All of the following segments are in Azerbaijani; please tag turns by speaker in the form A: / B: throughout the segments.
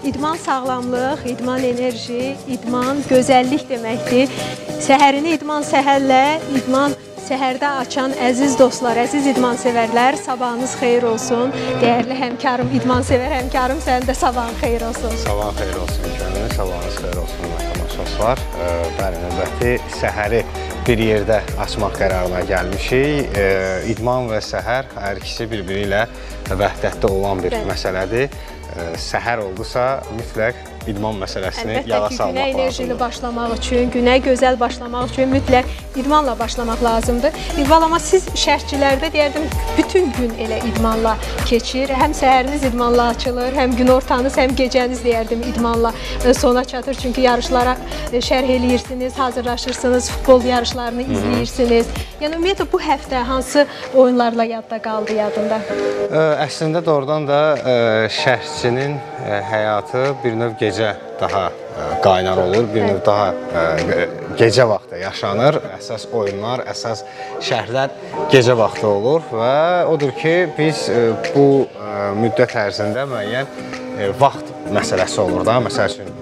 A: İdman sağlamlıq, idman enerji, idman gözəllik deməkdir. Səhərini idman səhərlə, idman səhərdə açan əziz dostlar, əziz idman sevərlər, sabahınız xeyir olsun. Dəyərli həmkarım, idman sevər həmkarım, sənin də sabahın xeyir olsun.
B: Sabahın xeyir olsun, könlünüz, sabahınız xeyir olsun, tamaşaçılar. Bəli, növbəti səhəri bir yerdə açmaq qərarına gəlmişik. İdman və səhər hər ikisi bir-biri ilə vəhdətdə olan bir məsələdir. Səhər oldusa mütləq idman məsələsini yada salmaq lazımdır.
A: Günə enerjili başlamaq üçün, günə gözəl başlamaq üçün mütləq idmanla başlamaq lazımdır. İqbal, amma siz şərhçilərdə deyərdim, bütün gün elə idmanla keçir. Həm səhəriniz idmanla açılır, həm gün ortanız, həm gecəniz deyərdim idmanla sona çatır. Çünki yarışlara şərh eləyirsiniz, hazırlaşırsınız, futbol yarışlarını izləyirsiniz. Yəni, ümumiyyətlə, bu həftə hansı oyunlarla yadda qaldı yadında?
B: Əslində, doğrudan da şərhçinin həyatı bir növ gecə daha qaynar olur, bir növ daha gecə vaxtı yaşanır. Əsas oyunlar, əsas şərhlər gecə vaxtı olur və odur ki, biz bu müddət ərzində müəyyən vaxt məsələsi olur da. Məsəl üçün,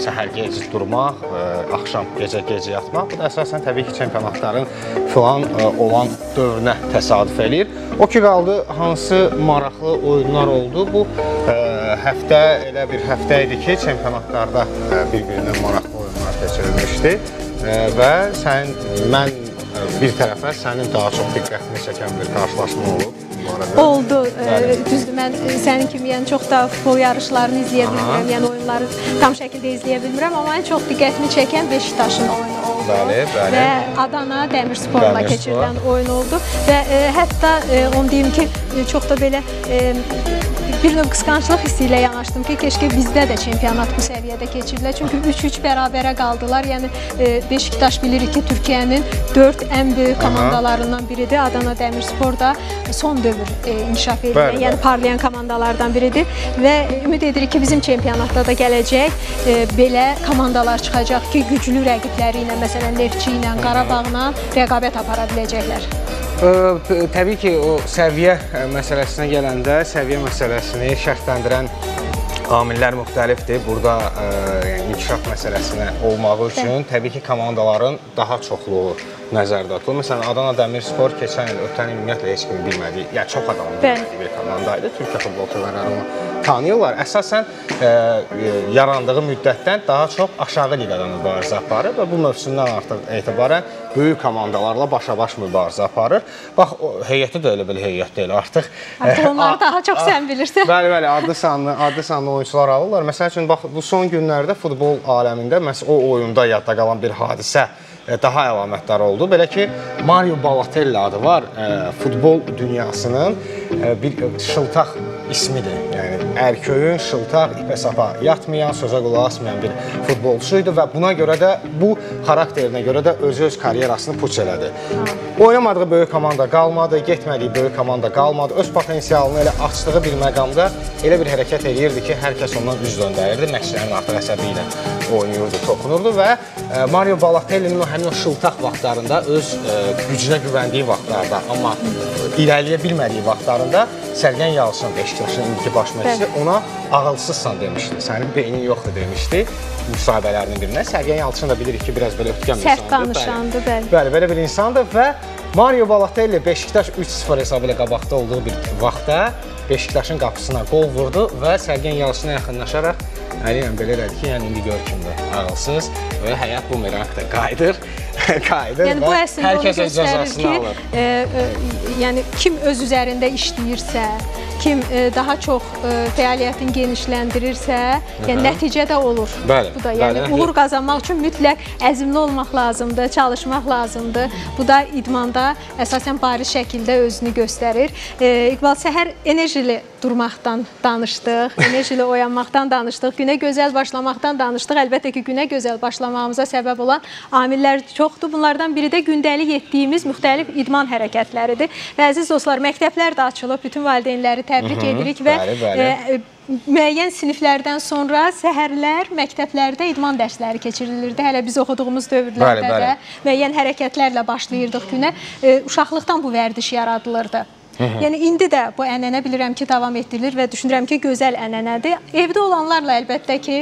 B: səhər gec durmaq, axşam gecə yatmaq. Bu da əsasən təbii ki, çempionatların filan olan dövrünə təsadüf eləyir. O ki, qaldı hansı maraqlı oyunlar oldu. Bu həftə elə bir həftə idi ki, çempionatlarda bir-birindən maraqlı oyunlar keçirilmişdi və mən bir tərəfə sənin daha çox diqqətini çəkən bir qarşılaşma olub.
A: Oldu. Düzdür, mən sənin kimi çox da futbol yarışlarını izləyə bilmirəm, yəni oyunları tam şəkildə izləyə bilmirəm, amma ən çox diqqətimi çəkən Beşiktaşın oyunu oldu və Adana Demirsporla keçirilən oyun oldu və hətta onu deyim ki, çox da belə bir növ qısqanclıq hissi ilə yanaşdım ki, keşke bizdə də çempionat bu səviyyədə keçirilək. Çünki 3-3 bərabərə qaldılar. Yəni, Beşiktaş bilirik ki, Türkiyənin 4 ən böyük komandalarından biridir. Adana Demirspor da son dövr inkişaf edən, yəni parlayan komandalardan biridir. Və ümid edirik ki, bizim çempionatda da gələcək belə komandalar çıxacaq ki, güclü rəqibləri ilə, məsələn, Neftçi ilə, Qarabağla rəqabət apara biləcəklər.
B: Təbii ki, o səviyyə məsələsinə gələndə, səviyyə məsələsini şərtləndirən amillər müxtəlifdir. Burada inkişaf məsələsinə olmağı üçün təbii ki, komandaların daha çoxluğu nəzərdə tutulur. Məsələn, Adana Demirspor keçən il, ötən il ümumiyyətlə heç kimi bilmədiyi, yəni çox adamın bilmədiyi bir komandaydı. Türkiyə futbolçuları onu tanıyırlar. Əsasən yarandığı müddətdən daha çox aşağı liqadan mübarizə aparır və bu mövsümdən artıq etibarən böyük komandalarla başa-baş mübarizə aparır. Bax, heyəti də elə bir heyət deyil artıq.
A: Artıq onları daha çox sən bilirsən.
B: Bəli, adlı sanlı oyuncular alırlar. Məsəl üçün, bax, bu son günlərdə futbol aləmində o oyunda yadda qalan bir hadisə daha əlamətdar oldu. Belə ki, Mario Balotelli adı var, futbol dünyasının bir şıltaq ismidir. Yəni, ərköyün, şıltaq, ipə sapa yatmayan, sözə qulaq asmayan bir futbolçuydu və buna görə də, bu xarakterinə görə də öz karyerasını puç elədi. Oynamadığı böyük komanda qalmadı, getmədiyi böyük komanda qalmadı. Öz potensialını elə açdığı bir məqamda elə bir hərəkət edirdi ki, hər kəs ondan üz döndərirdi. Məşqçilərin artıq əsəbi ilə oynayırdı, toxunurdu və Mario Balotellinin həmin o şıltaq vaxtlarında, öz gücünə güvəndiyi vaxtlarda, amma irəliyə bilmədiyi vaxtlarında Sərgən Yalçın, Beşiktaşın indiki baş məşqçisi, ona ağılsızsan demişdi, sənin beynin yoxdur demişdi müsahibələrinin birindən. Sərgən Yalçın da bilirik ki, biraz belə ötkəm insandır.
A: Sərt danışandı, bəli.
B: Bəli, belə bir insandır və Mario Balotelli Beşiktaş 3-0 hesabı ilə qabaqda olduğu bir vaxtda Beşiktaşın qapısına qol vurdu və Sərgən Yalçına yaxınlaşaraq əli ilə belə elədi ki, yəni indi gör kimdir, ağılsız və həyat bumerang da qayıdır
A: yəni,
B: və hər kəs öz cəzasını alır.
A: Yəni, kim öz üzərində işləyirsə, kim daha çox fəaliyyətini genişləndirirsə, yəni nəticə də olur.
B: Bəli,
A: bu da, yəni uğur qazanmaq üçün mütləq əzmli olmaq lazımdır, çalışmaq lazımdır. Bu da idmanda əsasən bariz şəkildə özünü göstərir. İqbal, səhər enerjili durmaqdan danışdıq, enerjili oyanmaqdan danışdıq, günə gözəl başlamaqdan danışdıq. Əlbəttə ki, günə gözəl başlamağımıza səbəb olan amillər çoxdur. Bunlardan biri də gündəlik etdiyimiz müxtəlif idman hərəkətləridir. Və əziz dostlar, məktəblər də açılıb, bütün valideynləri təbrik edirik və müəyyən siniflərdən sonra səhərlər məktəblərdə idman dərsləri keçirilirdi. Hələ biz oxuduğumuz dövrlərdə də müəyyən hərəkətlərlə başlayırdıq günə. Uşaqlıqdan bu vərdiş yaradılırdı. Yəni indi də bu ənənə bilirəm ki, davam etdirilir və düşünürəm ki, gözəl ənənədir. Evdə olanlarla əlbəttə ki,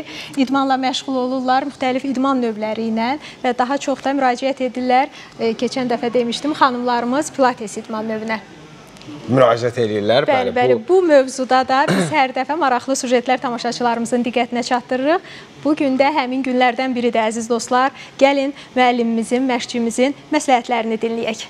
A: idmanla məşğul olurlar, müxtəlif idman növləri ilə və daha çox da müraciət edirlər. Keçən dəfə demişdim, xanımlarımız pilates idman növünə
B: müraciət edirlər.
A: Bəli, bu mövzuda da biz hər dəfə maraqlı sujetlər tamaşaçılarımızın diqqətinə çatdırırıq. Bugün də həmin günlərdən biridir, əziz dostlar. Gəlin müəllimimizin, məşqçimizin məsləhətlərini dinləyək.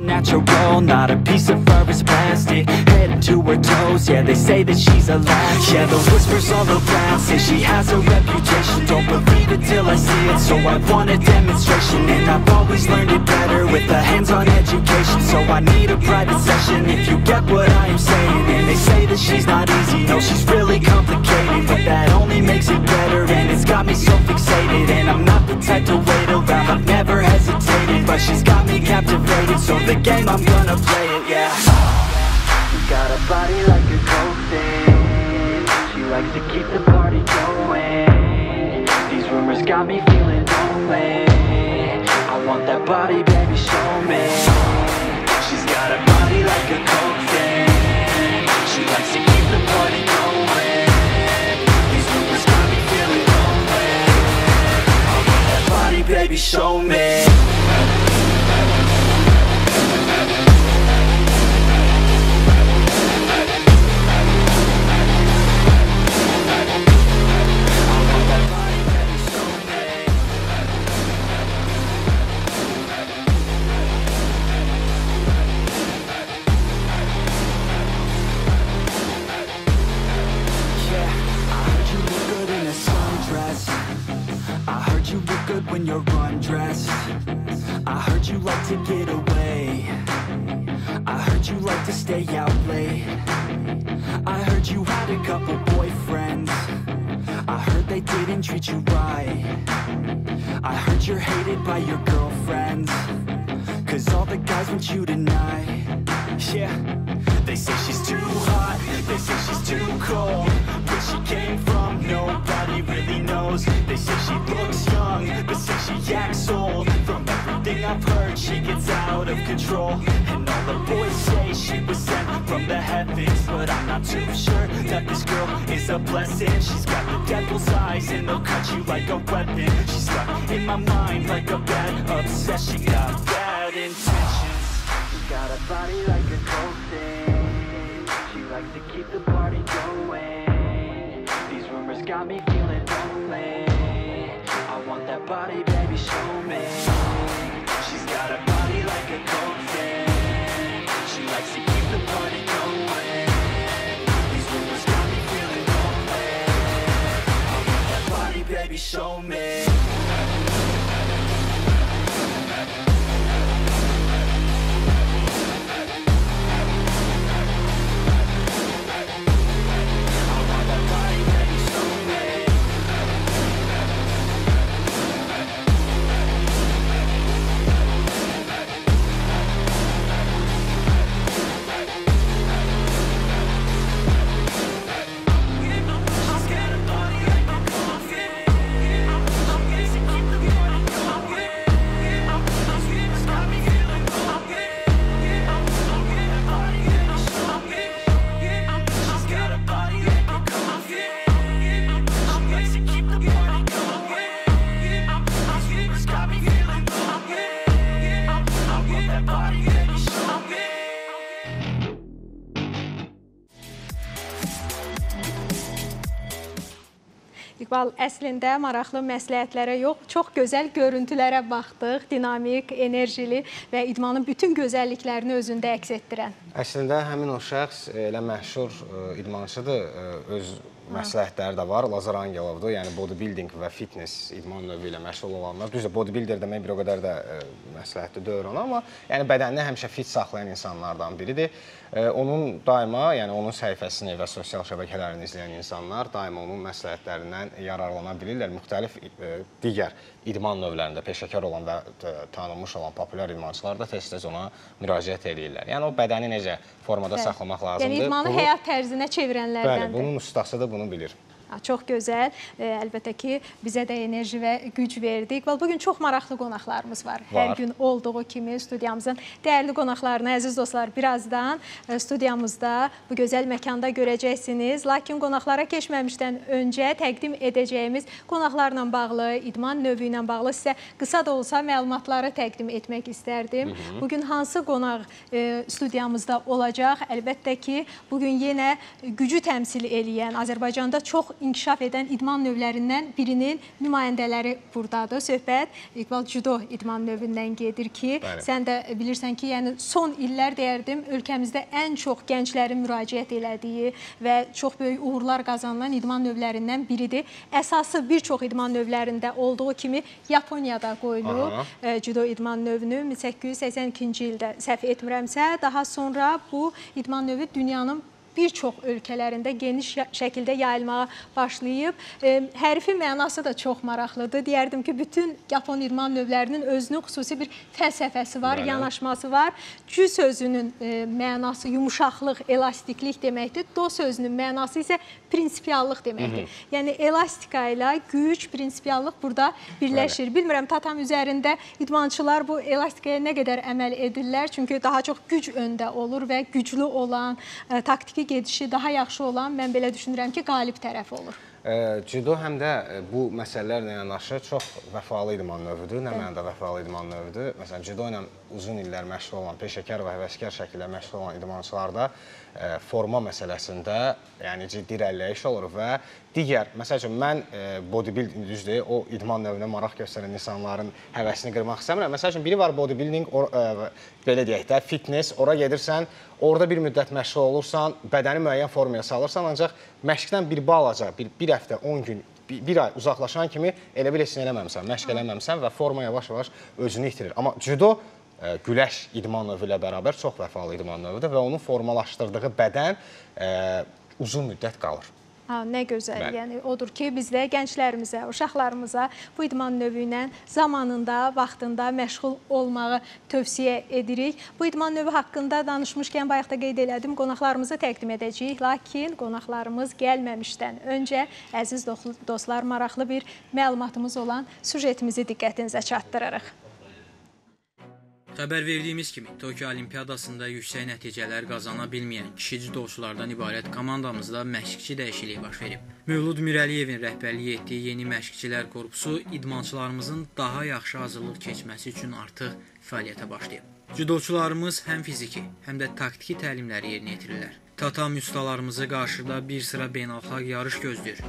C: Natural, not a piece of fur is plastic. Head to her toes, yeah, they say that she's alive. Yeah, the whispers all around say she has a reputation. Don't believe it till I see it, so I want a demonstration. And I've always learned it better with a hands-on education. So I need a private session if you get what I am saying. And they say that she's not easy, no, she's really complicated. But that only makes it better, and it's got me so fixated. And I'm not the type to wait around, I've never hesitated. But she's got me captivated, so the game, I'm gonna play it, yeah. She got a body like a coating. She likes to keep the party going. These rumors got me feeling lonely. I want that body, baby, show me. She's got a body like a coating. She likes to keep the party going. These rumors got me feeling lonely. I want that body, baby, show me. When you're undressed, I heard you like to get away. I heard you like to stay out late. I heard you had a couple boyfriends. I heard they didn't treat you right. I heard you're hated by your girlfriends, 'cause all the guys want you tonight. Yeah, they say she's too hot, they say she's too cold. Where she came from, nobody really knows. They say she looks young, but say she acts old. From everything I've heard, she gets out of control. And all the boys say she was sent from the heavens, but I'm not too sure that this girl is a blessing. She's got the devil's eyes and they'll cut you like a weapon. She's stuck in my mind like a bad obsession. Got bad intentions. She got a body like a coating. She likes to keep the party going. These rumors got me feeling lonely. I want that body, baby, show me. She's got a body like a coating. She likes to keep the party going. These rumors got me feeling lonely. I want that body, baby, show me.
A: İqbal, əslində maraqlı məsləhətlərə yox, çox gözəl görüntülərə baxdıq, dinamik, enerjili və idmanın bütün gözəlliklərini özündə əks etdirən.
B: Əslində həmin o şəxs elə məşhur idmançıdır, öz məsləhətləri də var. Lazar Angelovdur, yəni bodybuilding və fitness idman növü ilə məşğul olanlar. Düzdür, bodybuilder demək bir o qədər də məsləhətli deyil ona, amma yəni bədənini həmişə fit saxlayan insanlardan biridir. Onun daima, yəni onun səhifəsini və sosial şəbəkələrini izləyən insanlar daima onun məsləhətlərindən yararlana bilirlər. Müxtəlif digər idman növlərində peşəkar olan və tanınmış olan populyar idmançılar da tez-tez ona müraciət edirlər. Yəni o bədəni necə formada saxlamaq lazımdır.
A: Yəni idmanı həyat tərzinə çevirənlərdəndir.
B: Bəli, bunun ustası da bunu bilir.
A: Çox gözəl. Əlbəttə ki, bizə də enerji və güc verdi. İqbal, bugün çox maraqlı qonaqlarımız var. Hər gün olduğu kimi studiyamızın dəyərli qonaqlarını, əziz dostlar, birazdan studiyamızda bu gözəl məkanda görəcəksiniz. Lakin qonaqlara keçməmişdən öncə təqdim edəcəyimiz qonaqlarla bağlı, idman növü ilə bağlı sizə qısa da olsa məlumatları təqdim etmək istərdim. Bugün hansı qonaq studiyamızda olacaq? Əlbəttə ki, bugün yenə gücü təmsil eləyən, Azərbaycanda çox inkişaf edən idman növlərindən birinin nümayəndələri buradadır. Söhbət İqbal judo idman növündən gedir ki, sən də bilirsən ki, yəni son illər deyərdim, ölkəmizdə ən çox gənclərin müraciət elədiyi və çox böyük uğurlar qazanılan idman növlərindən biridir. Əsası bir çox idman növlərində olduğu kimi Yaponiyada qoyulub judo idman növünü 1882-ci ildə səhv etmirəmsə, daha sonra bu idman növü dünyanın bir çox ölkələrində geniş şəkildə yayılmağa başlayıb. Hərifi mənası da çox maraqlıdır. Deyərdim ki, bütün Yapon idman növlərinin özünün xüsusi bir fəlsəfəsi var, yanaşması var. Cü sözünün mənası yumuşaqlıq, elastiklik deməkdir. Do sözünün mənası isə prinsipiallıq deməkdir. Yəni, elastika ilə güc, prinsipiallıq burada birləşir. Bilmirəm, tatam üzərində idmançılar bu elastikaya nə qədər əməl edirlər. Çünki daha çox güc öndə olur və güclü olan, taktiki gedişi daha yaxşı olan, mən belə düşünürəm ki, qalib tərəf olur.
B: Judo həm də bu məsələlərlə yanaşı çox vəfalı idman növüdür. Nə mənada vəfalı idman növüdür? Məsələn, judo ilə uzun illər məşğul olan, peşəkar və həvəskar şəkildə məşğul olan idmançılarda forma məsələsində ciddi irəliləyiş olur və digər, məsəl üçün, mən bodybuilding, düzdür, o idman növünə maraq göstərən insanların həvəsini qırmaq istəmirəm. Məsəl üçün, biri var bodybuilding, belə deyək də, fitness, ora gedirsən, orada bir müddət məşğul olursan, bədəni müəyyən formaya salırsan, ancaq məşqdən bir balaca, bir həftə, 10 gün, bir ay uzaqlaşan kimi elə bil heç nə eləməmsən, məşq eləməmsən və forma yavaş-yavaş özünü itirir. Amma judo güləş idman növü ilə bərabər çox vəfalı idman növüdür və onun formalaşdırdığı bədən uzun müddət qalır.
A: Nə gözəl, yəni odur ki, biz də gənclərimizə, uşaqlarımıza bu idman növü ilə zamanında, vaxtında məşğul olmağı tövsiyə edirik. Bu idman növü haqqında danışmışkən, bayaq da qeyd elədim, qonaqlarımızı təqdim edəcəyik. Lakin qonaqlarımız gəlməmişdən öncə, əziz dostlar, maraqlı bir məlumatımız olan sujetimizi diqqətinizə çatdırırıq.
D: Xəbər verdiyimiz kimi, Tokyo Olimpiyadasında yüksək nəticələr qazana bilməyən kişi judoçulardan ibarət komandamızda məşqçi dəyişikliyi baş verib. Mövlud Mirəliyevin rəhbərlik etdiyi yeni məşqçilər korpusu idmançılarımızın daha yaxşı hazırlıq keçməsi üçün artıq fəaliyyətə başlayıb. Judoçularımız həm fiziki, həm də taktiki təlimləri yerinə yetirirlər. Tatami ustalarımızı qarşıda bir sıra beynəlxalq yarış gözləyir.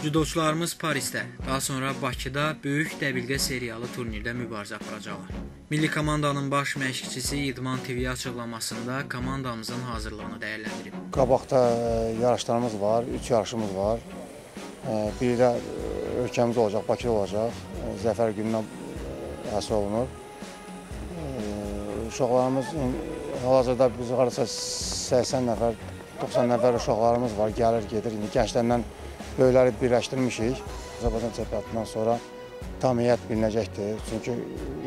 D: Judoçularımız Parisdə, daha sonra Bakıda böyük dəbilqə seriyalı turnirdə mübarizə aparacaqlar. Milli komandanın baş məşqçisi İdman TV açıqlamasında komandamızın hazırlığını dəyərləndirib.
E: Qabaqda yarışlarımız var, 3 yarışımız var. Biri də ölkəmizdə olacaq, Bakıda olacaq. Zəfər günündən həsr olunur. Uşaqlarımız, hal-hazırda biz arası 80 nəfər, 90 nəfər uşaqlarımız var, gəlir, gedir. İndi gənclərlə böyükləri birləşdirmişik. Azərbaycan çempionatından sonra tam heyət bilinəcəkdir. Çünki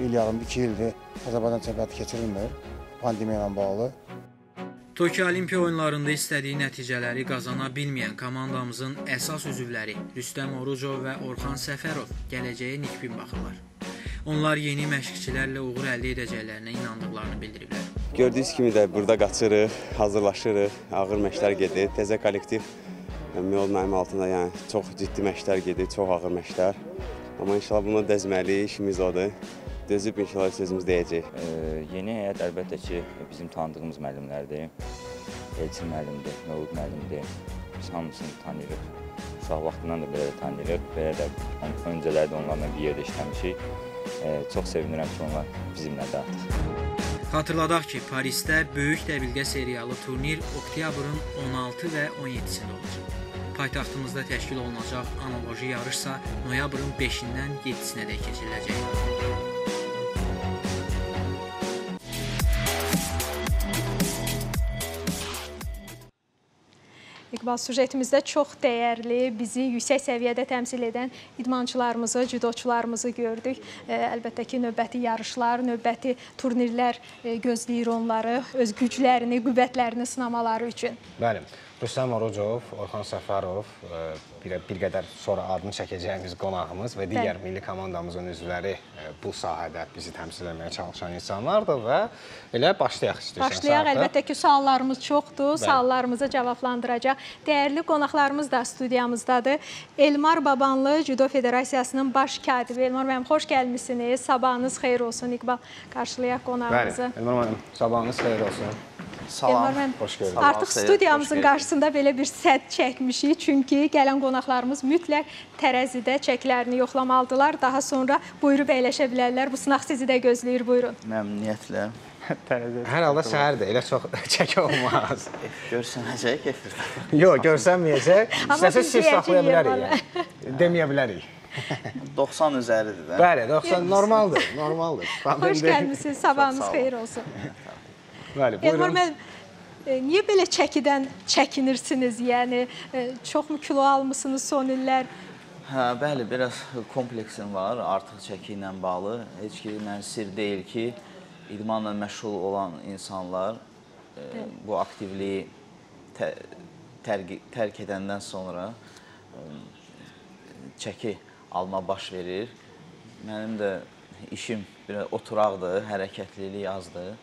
E: il yarım 2 ildir Azərbaycan çempionatı keçirilmir, pandemiya ilə bağlı.
D: Tokyo Olimpiya oyunlarında istədiyi nəticələri qazana bilməyən komandamızın əsas üzvləri Rüstəm Orucov və Orxan Səfərov gələcəyə nikbin baxırlar. Onlar yeni məşqçilərlə uğur əldə edəcəklərinə inandıqlarını bildiriblər.
F: Gördüyünüz kimi də burada qaçırıq, hazırlaşırıq, ağır məşqlər gedir, təzə kollektiv. Mənim altında çox ciddi məşqlər gedir, çox ağır məşqlər. Amma inşallah bunu dəzməliyik, işimiz odur. Dözüb inşallah sözümüz deyəcək.
G: Yeni heyət əlbəttə ki, bizim tanıdığımız müəllimlərdir. Elçin müəllimdir, Mövlud müəllimdir. Biz hamısını tanıyırıq. Uşaq vaxtından da belə də tanıyırıq. Belə də öncələrdə onlarla bir yerdə işləmişik. Çox sevinirəm ki, onlar bizimlə də artıq.
D: Xatırladaq ki, Parisdə böyük dəbilqə seriyalı turnir oktyabrın 16 və 17-sində olacaq. Paytaxtımızda təşkil olunacaq analoji yarışsa noyabrın 5-dən 7-sinə də keçiriləcək.
A: İqbal, sujetimizdə çox dəyərli, bizi yüksək səviyyədə təmsil edən idmançılarımızı, judoçularımızı gördük. Əlbəttə ki, növbəti yarışlar, növbəti turnirlər gözləyir onları, öz güclərini, qüvvətlərini sınamaları üçün.
B: Bəli. Rüstəm Orucov, Orxan Səfərov, bir qədər sonra adını çəkəcəyimiz qonağımız və digər milli komandamızın üzvləri bu sahədə bizi təmsil etməyə çalışan insanlardır və elə başlayaq istəyirsən.
A: Başlayaq, əlbəttə ki, suallarımız çoxdur, suallarımızı cavablandıracaq. Dəyərli qonaqlarımız da studiyamızdadır. Elmar Babanlı, Judo Federasiyasının baş katibi. Elmar müəllim, xoş gəlmişsiniz, sabahınız xeyir olsun. İqbal, qarşılayaq qonağımızı.
B: Bəli, Elmar müəllim, sabahınız xeyir olsun.
A: Salam, xoş gördük. Artıq studiyamızın qarşısında belə bir sədd çəkmişik. Çünki gələn qonaqlarımız mütləq tərəzidə çəkilərini yoxlamalıdırlar. Daha sonra buyurub əyləşə bilərlər. Bu sınaq sizi də gözləyir, buyurun.
H: Məmnuniyyətlə.
B: Hər halda səhərdir, elə çox çək olmaz.
H: Görsənəcək efirdə.
B: Yox, görsənməyəcək. İstəsə siz saxlaya bilərik, deməyə bilərik.
H: 90 üzəridir də.
B: Bəli, 90 normaldır, normaldır.
A: Xoş gəlmişsiniz, sabahınız xeyir olsun.
B: Bəli,
A: Elmar müəllim, niyə belə çəkidən çəkinirsiniz? Yəni, çoxmu kilo almısınız son illər?
H: Hə, bəli, biraz kompleksim var, artıq çəki ilə bağlı. Heç ki, mən sir deyil ki, idmanla məşğul olan insanlar bu aktivliyi tərk edəndən sonra çəki alma baş verir. Mənim də işim biraz oturaqdır, hərəkətlilik azdır.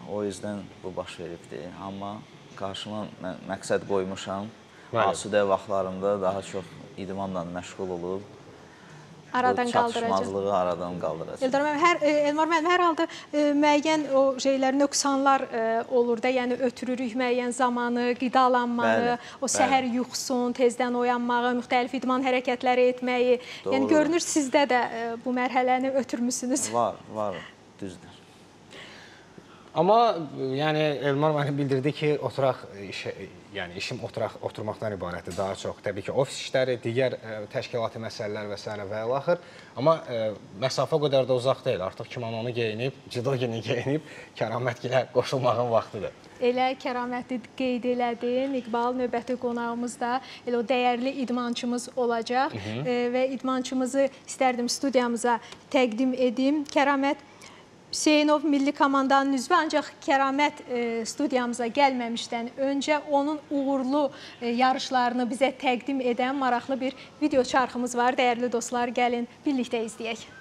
H: O yüzden bu baş veribdir. Amma qarşıma məqsəd qoymuşam. Asudə vaxtlarımda daha çox idmanla məşğul olub.
A: Aradan qaldıracaq.
H: Çatışmazlığı aradan qaldıracaq.
A: Elmar müəllim, hər halda müəyyən o şeylər, nöqsanlar olur da, yəni ötürürük müəyyən zamanı, qidalanmağı, o səhər yuxusun, tezdən oyanmağı, müxtəlif idman hərəkətləri etməyi. Yəni görünür sizdə də bu mərhələni ötürmüsünüz.
H: Var, düzdür.
B: Amma yəni Elmar mənə bildirdi ki, işim oturmaqdan ibarətdir daha çox. Təbii ki, ofis işləri, digər təşkilati məsələlər və s. və ilaxır. Amma məsafə o qədər də uzaq deyil. Artıq kimononu geyinib, judogini geyinib, Kəramətgilə qoşulmağın vaxtıdır.
A: Elə Kəraməti qeyd elədin, İqbal, növbəti qonağımız da elə o dəyərli idmançımız olacaq və idmançımızı istərdim studiyamıza təqdim edim. Kəramət Hüseynov milli komandanın üzvü, ancaq Kəramət studiyamıza gəlməmişdən öncə onun uğurlu yarışlarını bizə təqdim edən maraqlı bir video çarxımız var. Dəyərli dostlar, gəlin birlikdə izləyək.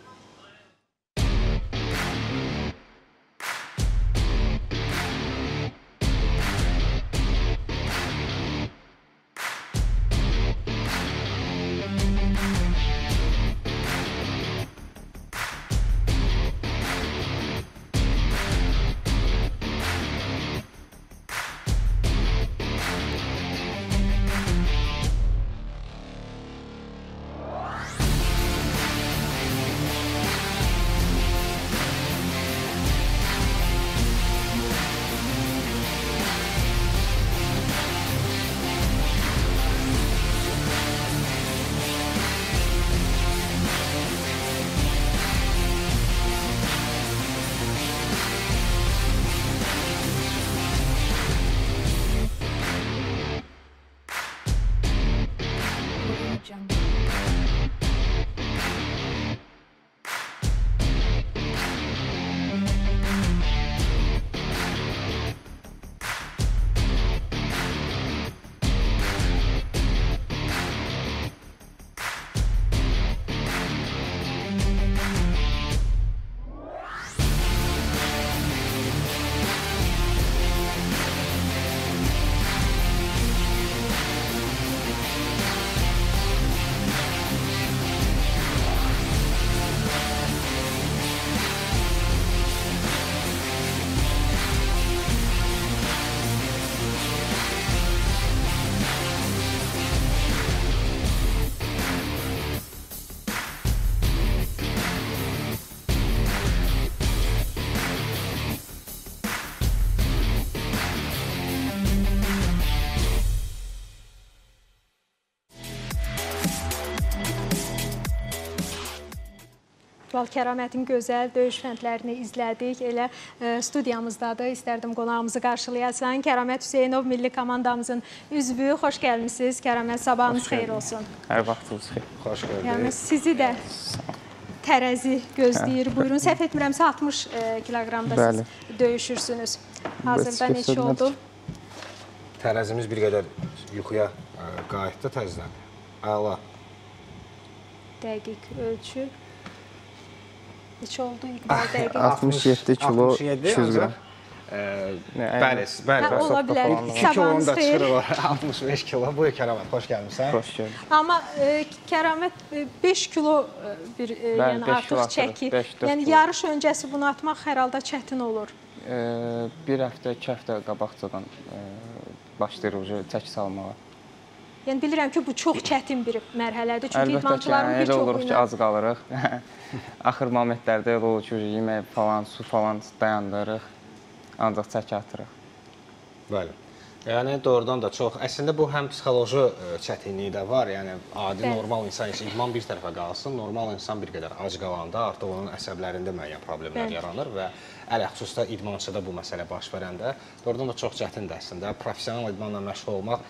A: virtual Kəramətin gözəl döyüş fəndlərini izlədik. Elə studiyamızdadır. İstərdim qonağımızı qarşılayasan. Kəramət Hüseynov milli komandamızın üzvü. Xoş gəlmişsiniz. Kəramət, sabahınız xeyir olsun.
I: Hər vaxtınız xeyir.
B: Xoş gördük.
A: Yəni, sizi də tərəzi gözləyir. Buyurun, səhv etmirəmsə 60 kiloqramda siz döyüşürsünüz. Hazırda neçə oldu?
B: Tərəzimiz bir qədər yuxuya qayıtdı təzdən. Əla.
A: Dəqiq ölçü. Neçə oldu İqbal dəqiq?
I: 67 kilo 200 qram.
B: Bəli.
A: Ola bilər.
B: 2 kilonu da çıxırır 65 kilo. Buyur Kəramət, xoş gəlmişsən.
I: Xoş gördük.
A: Amma Kəramət 5 kilo bir artıq çəkir. Yəni yarış öncəsi bunu atmaq hər halda çətin olur.
I: Bir həftə, 2 həftə qabaqcadan başlayırıq çəki salmağa.
A: Yəni bilirəm ki, bu çox çətin bir mərhələdir. Çünki idmançıların bir
I: çoxu ilə. Əlbəttə ki, elə olur ki, az qalırıq. Axır momentlərdə elə olur ki, yemək falan, su falan dayandırırıq. Ancaq çəki atırıq.
B: Bəli. Yəni doğrudan da çox. Əslində bu həm psixoloji çətinliyi də var. Yəni adi normal insan üçün idman bir tərəfə qalsın. Normal insan bir qədər ac qalanda artıq onun əsəblərində müəyyən problemlər yaranır və ələxüsusda idmançıda bu məsələ baş verəndə doğrudan da çox çətindir əslində. Professional idmanla məşğul olmaq.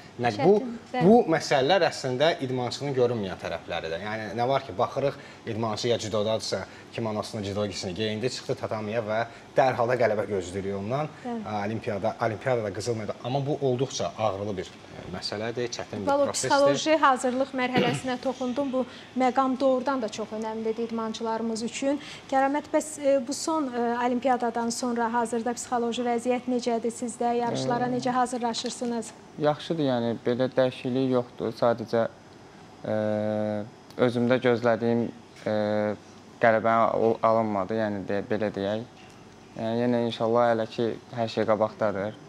B: Bu məsələlər əslində idmançının görünməyən tərəfləridir. Yəni nə var ki, baxırıq idmançı ya cüdodadırsa, kimonosunu, cüdo giysisini geyindi, çıxdı tatamiyə və dərhal da qələbə gözləyirik ondan. Olimpiyadada qızıl medal. Amma bu olduqca ağrılı bir məsələdir, çətin bir prosesdir.
A: Psixoloji hazırlıq mərhələsinə toxundum. Bu məqam doğrudan da çox önəmlidir idmançılarımız üçün. Kəramət, bəs bu son olimpiyadadan sonra hazırda psixoloji vəziyyət necədir sizdə? Yarışlara necə hazırlaşırsınız?
I: Yaxşıdır, yəni belə dəyişiklik yoxdur. Sadəcə özümdə gözlədiyim qələbə alınmadı, yəni belə deyək. Yenə inşallah hələ ki, hər şey qabaqdadır.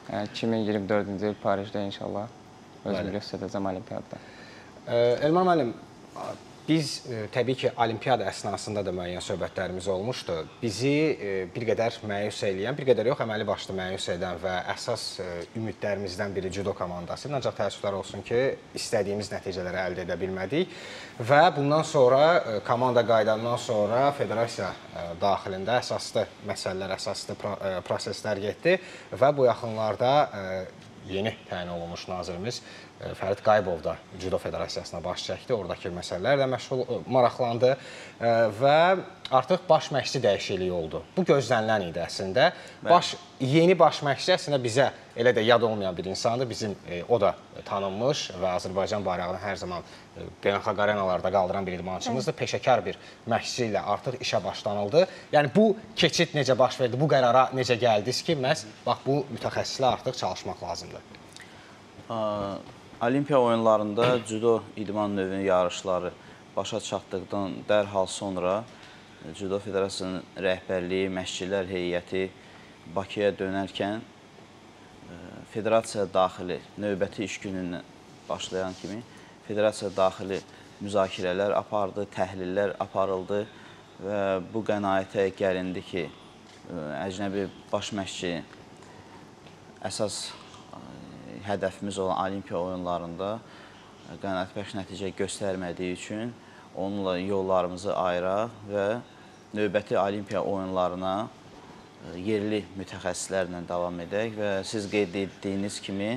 I: 2024-cü il Parijdə inşallah özümü göstərəcəm olimpiyadada.
B: Elmar müəllim, biz təbii ki, olimpiyada əsnasında da müəyyən söhbətlərimiz olmuşdu. Bizi bir qədər məyus eləyən, bir qədər yox, əməli başlı məyus edən və əsas ümidlərimizdən biri cüdo komandası. Ancaq təəssüflər olsun ki, istədiyimiz nəticələri əldə edə bilmədik və bundan sonra, komanda qaydandan sonra federasiya daxilində əsaslı məsələlər, əsaslı proseslər getdi və bu yaxınlarda yeni təyin olunmuş nazirimiz Fərid Qayıbov da Cüdo Federasiyasına baş çəkdi. Oradakı məsələlərlə maraqlandı və artıq baş məşqçi dəyişikliyi oldu. Bu gözlənilən idi əslində. Yeni baş məşqçi əslində bizə elə də yad olmayan bir insandır. O da tanınmış və Azərbaycan bayrağını hər zaman beynəlxalq arenalarda qaldıran bir idmançımızdır. Peşəkar bir məşqçi ilə artıq işə başlanıldı. Yəni bu keçid necə baş verdi, bu qərara necə gəldiniz ki, məhz bu mütəxəssislə artıq çalışmaq lazımdır?
H: Olimpiya oyunlarında cüdo idman növünün yarışları başa çatdıqdan dərhal sonra Cüdo Federasiyasının rəhbərliyi, məşqçilər heyəti Bakıya dönərkən federasiya daxili növbəti iş günündən başlayan kimi federasiya daxili müzakirələr apardı, təhlillər aparıldı və bu qənaətə gəlindi ki, əcnəbi baş məşqçi əsas hədəfimiz olan olimpiya oyunlarında qənaətbəxş nəticə göstərmədiyi üçün onunla yollarımızı ayıraq və növbəti olimpiya oyunlarına yerli mütəxəssislərlə davam edək və siz qeyd etdiyiniz kimi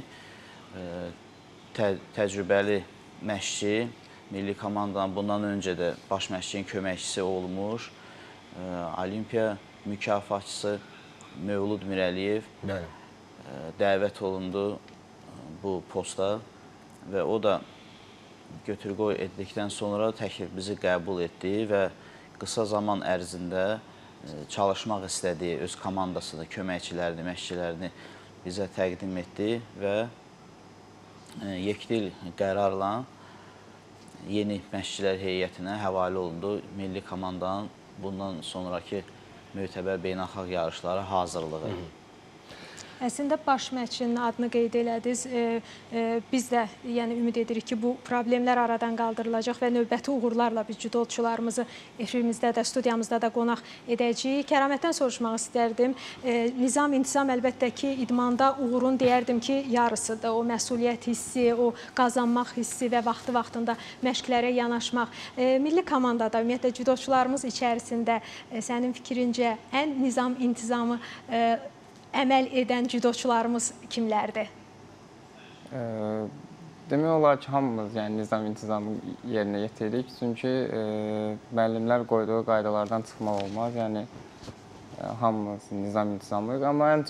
H: təcrübəli məşqçi, milli komandanın bundan öncə də baş məşqçinin köməkçisi olmuş, olimpiya mükafatçısı Mövlud Mirəliyev dəvət olundu bu posta və o da götür-qoy etdikdən sonra təklifimizi qəbul etdi və qısa zaman ərzində çalışmaq istədiyi öz komandasını, köməkçilərini, məşqçilərini bizə təqdim etdi və yekdil qərarla yeni məşqçilər heyətinə həvalə olundu milli komandanın bundan sonraki mötəbər beynəlxalq yarışlara hazırlığı.
A: Əslində baş məşqçinin adını qeyd elədiniz. Biz də yəni ümid edirik ki, bu problemlər aradan qaldırılacaq və növbəti uğurlarla biz cüdoçularımızı efirimizdə də, studiyamızda da qonaq edəcəyik. Kəramətdən soruşmaq istərdim. Nizam-intizam əlbəttə ki, idmanda uğurun deyərdim ki, yarısıdır. O məsuliyyət hissi, o qazanmaq hissi və vaxtı-vaxtında məşqlərə yanaşmaq. Milli komandada, ümumiyyətlə cüdoçularımız içərisində sənin fikrincə ən nizam-intizamı əməl edən cüdoçularımız kimlərdir?
I: Demək olar ki, hamımız yəni nizam-intizamı yerinə yetiririk. Çünki müəllimlər qoyduğu qaydalardan çıxmaq olmaz. Yəni hamımız nizam-intizamlıyıq. Amma ən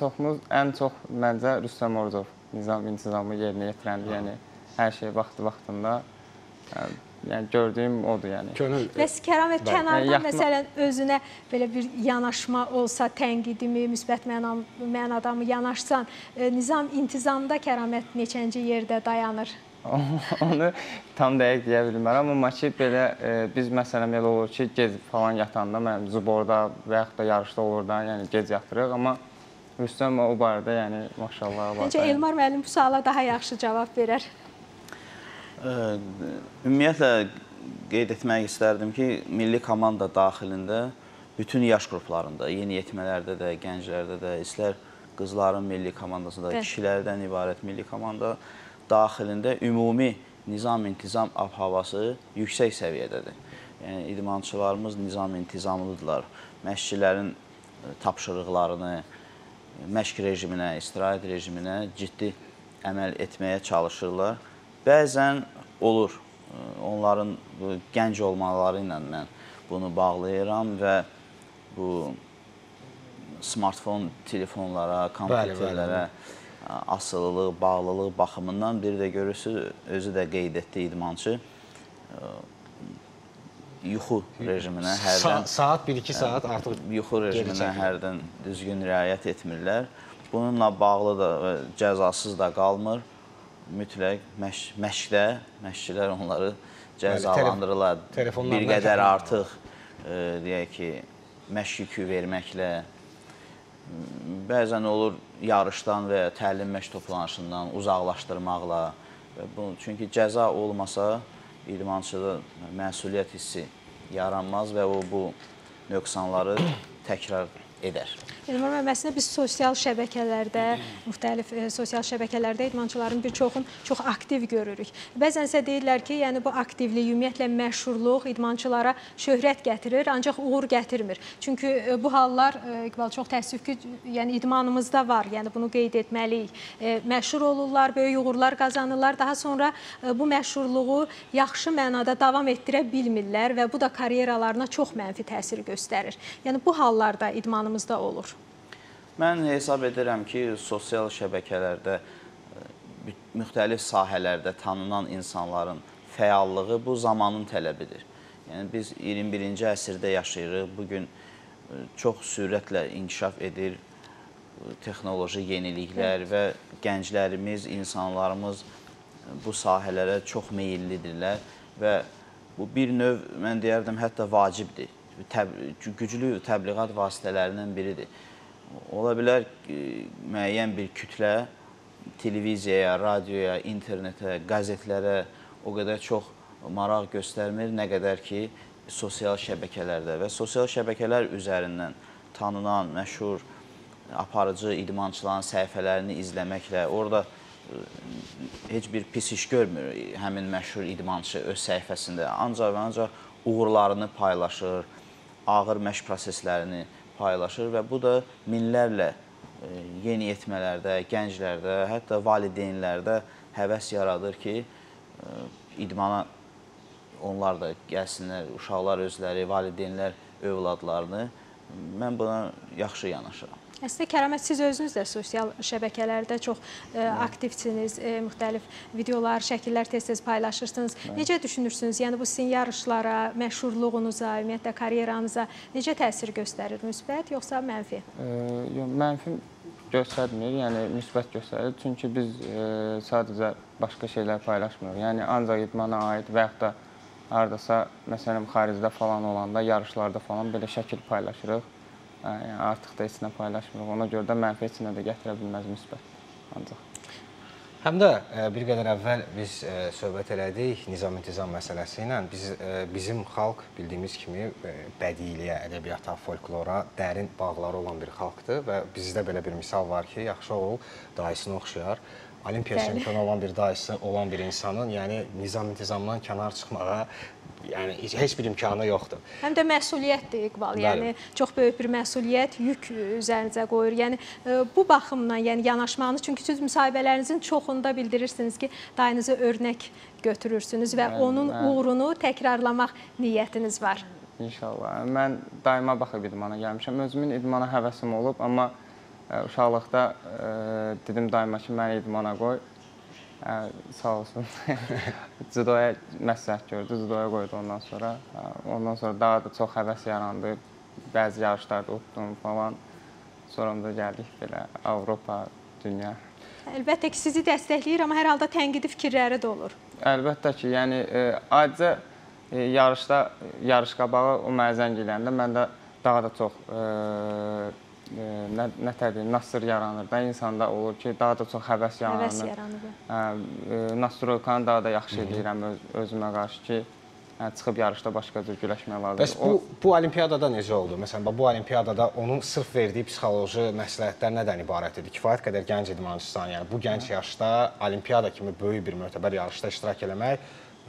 I: çox məncə Rüstəm Orucov nizam-intizamı yerinə yetirəndir. Yəni hər şey vaxtı-vaxtında yəni gördüyüm odur yəni.
A: Bəs Kəramət kənardan məsələn özünə belə bir yanaşma olsa, tənqidimi, müsbət mənadamı yanaşsan, nizam-intizamda Kəramət neçənci yerdə dayanır?
I: Onu tam dəqiq deyə bilmərəm, amma ki, belə biz məsələn elə olur ki, gec falan yatanda, mən zuborda və yaxud da yarışda olur da, yəni gec yatırıq, amma Rüstəm o barədə, yəni maşallah var.
A: Məncə Elmar müəllim bu suala daha yaxşı cavab verər.
H: Ümumiyyətlə qeyd etmək istərdim ki, milli komanda daxilində bütün yaş qruplarında, yeniyetmələrdə də, gənclərdə də, istər qızların milli komandasında, kişilərdən ibarət milli komanda daxilində ümumi nizam-intizam ab-havası yüksək səviyyədədir. Yəni, idmançılarımız nizam-intizamlıdırlar. Məşqçilərin tapşırıqlarını, məşq rejiminə, istirahət rejiminə ciddi əməl etməyə çalışırlar. Bəzən olur, onların gənc olmaları ilə mən bunu bağlayıram və bu smartfon telefonlara, kompüterlərə asılılıq, bağlılıq baxımından bir də görürsünüz, özü də qeyd etdi idmançı, yuxu rejiminə hərdən...
B: Saat 1-2 saat artıq
H: yuxu rejiminə hərdən düzgün riayət etmirlər. Bununla bağlı da cəzasız da qalmır. Mütləq məşqdə məşqçilər onları cəzalandırırlar. Bir qədər artıq, deyək ki, məşq yükü verməklə, bəzən olur yarışdan və təlim məşq toplanışından uzaqlaşdırmaqla. Çünki cəza olmasa, idmançıda məsuliyyət hissi yaranmaz və o bu nöqsanları təkrar edər.
A: Elmar müəllim, əslində biz sosial şəbəkələrdə, müxtəlif sosial şəbəkələrdə idmançıların bir çoxunu çox aktiv görürük. Bəzən isə deyirlər ki, yəni bu aktivlik, ümumiyyətlə məşhurluq idmançılara şöhrət gətirir, ancaq uğur gətirmir. Çünki bu hallar, İqbal, çox təəssüf ki, yəni idmanımızda var, yəni bunu qeyd etməliyik. Məşhur olurlar, böyük uğurlar qazanırlar, daha sonra bu məşhurluğu yaxşı mənada davam etdirə bilmirlər və bu da karyeralarına çox mənfi təsir göstərir. Yəni bu hallarda idmanımızda olur.
H: Mən hesab edirəm ki, sosial şəbəkələrdə, müxtəlif sahələrdə tanınan insanların fəallığı bu zamanın tələbidir. Yəni, biz 21-ci əsrdə yaşayırıq, bugün çox sürətlə inkişaf edir texnoloji yeniliklər və gənclərimiz, insanlarımız bu sahələrə çox meyillidirlər və bu bir növ, mən deyərdim, hətta vacibdir. Güclü təbliğat vasitələrindən biridir. Ola bilər müəyyən bir kütlə televiziyaya, radioya, internetə, qəzetlərə o qədər çox maraq göstərmir, nə qədər ki, sosial şəbəkələrdə və sosial şəbəkələr üzərindən tanınan, məşhur, aparıcı idmançıların səhifələrini izləməklə orada heç bir pis iş görmür həmin məşhur idmançı öz səhifəsində. Ancaq və ancaq uğurlarını paylaşır, ağır məşq proseslərini paylaşır və bu da minlərlə yeniyetmələrdə, gənclərdə, hətta valideynlərdə həvəs yaradır ki, idmana onlar da gəlsinlər, uşaqlar özləri, valideynlər övladlarını. Mən buna yaxşı yanaşıram.
A: Əslində, Kəramət, siz özünüz də sosial şəbəkələrdə çox aktivsiniz, müxtəlif videolar, şəkillər tez-tez paylaşırsınız. Necə düşünürsünüz? Yəni, bu sizin yarışlara, məşhurluğunuza, ümumiyyətlə, karyeranıza necə təsir göstərir? Müsbət, yoxsa mənfi?
I: Mənfi göstərmir, yəni müsbət göstərir. Çünki biz sadəcə başqa şeylər paylaşmırıq. Yəni, ancaq idmana aid və yaxud da haradasa, məsələn, xaricdə falan olanda, yarışlarda falan belə şəkil paylaşırıq. Yəni artıq da heç nə paylaşmırıq. Ona görə də mənfi heç nə də gətirə bilməz müsbət ancaq.
B: Həm də bir qədər əvvəl biz söhbət elədik nizam-intizam məsələsi ilə. Bizim xalq bildiyimiz kimi bədiliyə, ədəbiyyata, folklora dərin bağları olan bir xalqdır və bizdə belə bir misal var ki, yaxşı oğul dayısını oxşayar. Olimpiya çempionu olan bir dayısı olan bir insanın, yəni nizam-intizamdan kənar çıxmağa heç bir imkanı yoxdur.
A: Həm də məsuliyyətdir İqbal, yəni çox böyük bir məsuliyyət, yük üzərinizə qoyur. Yəni bu baxımdan, yəni yanaşmanız, çünki siz müsahibələrinizin çoxunda bildirirsiniz ki, dayınızı örnək götürürsünüz və onun uğrunu təkrarlamaq niyyətiniz var.
I: İnşallah. Mən daima baxıb idmana gəlmişəm. Özümün idmana həvəsim olub, amma uşaqlıqda dedim daima ki, məni idmana qoy. Sağ olsun. Judoya məsləhət gördü, judoya qoydu ondan sonra. Ondan sonra daha da çox həvəs yarandı. Bəzi yarışlarda utdum falan. Sonra da gəldik belə Avropa, dünya.
A: Əlbəttə ki, sizi dəstəkləyir, amma hər halda tənqidi fikirləri də olur.
I: Əlbəttə ki, yəni adicə yarışda, yarış qabağı o mənə zəng eləyəndə mən də daha da çox nasır yaranır da, insanda olur ki, daha da çox həvəs yaranır.
A: Həvəs yaranır.
I: Nastroykanı daha da yaxşı edirəm özümə qarşı ki, çıxıb yarışda başqa cür güləşmək lazımdır.
B: Bəs bu olimpiyadada necə oldu? Məsələn, bu olimpiyadada onun sırf verdiyi psixoloji məsləhətlər nədən ibarət idi? Kifayət qədər gənc idmançısan, yəni bu gənc yaşda olimpiyada kimi böyük bir mötəbər yarışda iştirak eləmək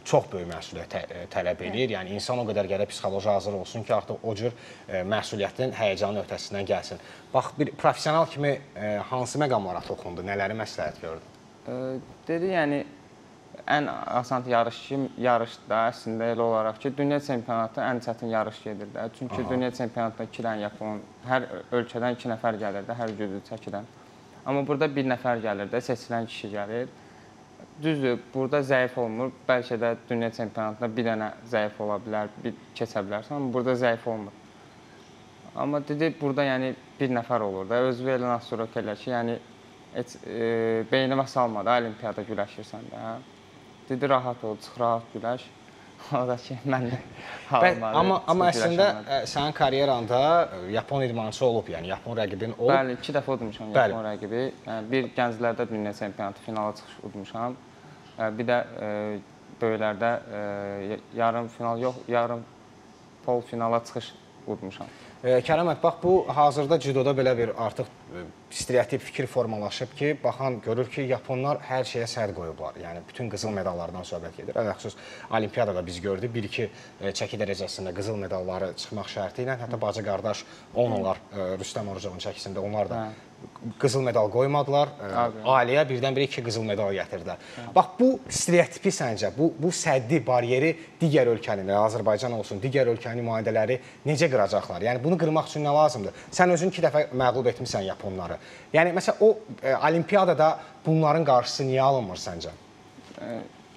B: çox böyük məsuliyyət tələb edir. Yəni insan o qədər gərək psixoloji hazır olsun ki, artıq o cür məsuliyyətin həyəcanın öhdəsindən gəlsin. Bax, bir professional kimi hansı məqamlara toxundu, nələri məsləhət gördü?
I: Dedi, yəni ən asan yarışda əslində elə olaraq ki, dünya çempionatı ən çətin yarış gedir də. Çünki dünya çempionatında 2 dənə yapon, hər ölkədən 2 nəfər gəlir də, hər gücü çəkidən. Amma burada 1 nəfər gəlir də, seçilən kişi gəlir. Düzdür, burada zəif olmur. Bəlkə də dünya çempionatında bir dənə zəif ola bilər, keçə bilərsən, amma burada zəif olmur. Amma dedi, burada yəni bir nəfər olur da, özü elə nasıl elə ki, yəni heç beynimə salmadı, olimpiyada güləşirsən də. Dedi, rahat ol, çıx, rahat güləş. O da ki, mən də halmadı.
B: Amma əslində sənin karyeranda Yapon idmançı olub, yəni Yapon rəqibin olub.
I: Bəli, 2 dəfə udmuşam Yapon rəqibi. Bir gənclərdə dünya çempionatı finala çıxış udmuşam. Bir də böyüklərdə yarım final yox, yarım pol finala çıxış udmuşam.
B: Kərəmət, bax bu hazırda judoda belə bir artıq stereotip fikir formalaşıb ki, baxan görür ki, Yaponlar hər şeyə sədd qoyublar. Yəni bütün qızıl medallardan söhbət gedir. Əlbəttə olimpiyadada biz gördük, 1-2 çəki dərəcəsində qızıl medalları çıxmaq şərti ilə, hətta bacı qardaş onlar Rüstəm Orucovun çəkisində onlar da qızıl medal qoymadılar. Aliyə birdən-birə 2 qızıl medal gətirdilər. Bax bu stereotipi səncə, bu səddi, baryeri digər ölkənin, Azərbaycan olsun, digər ölkənin nümayəndələri necə qıracaqlar? Yəni bunu qırmaq üçün nə lazımdır? Sən özün 2 dəfə məğlub etmisən Yaponları. Yəni məsələn o olimpiyadada bunların qarşısı niyə alınmır səncə?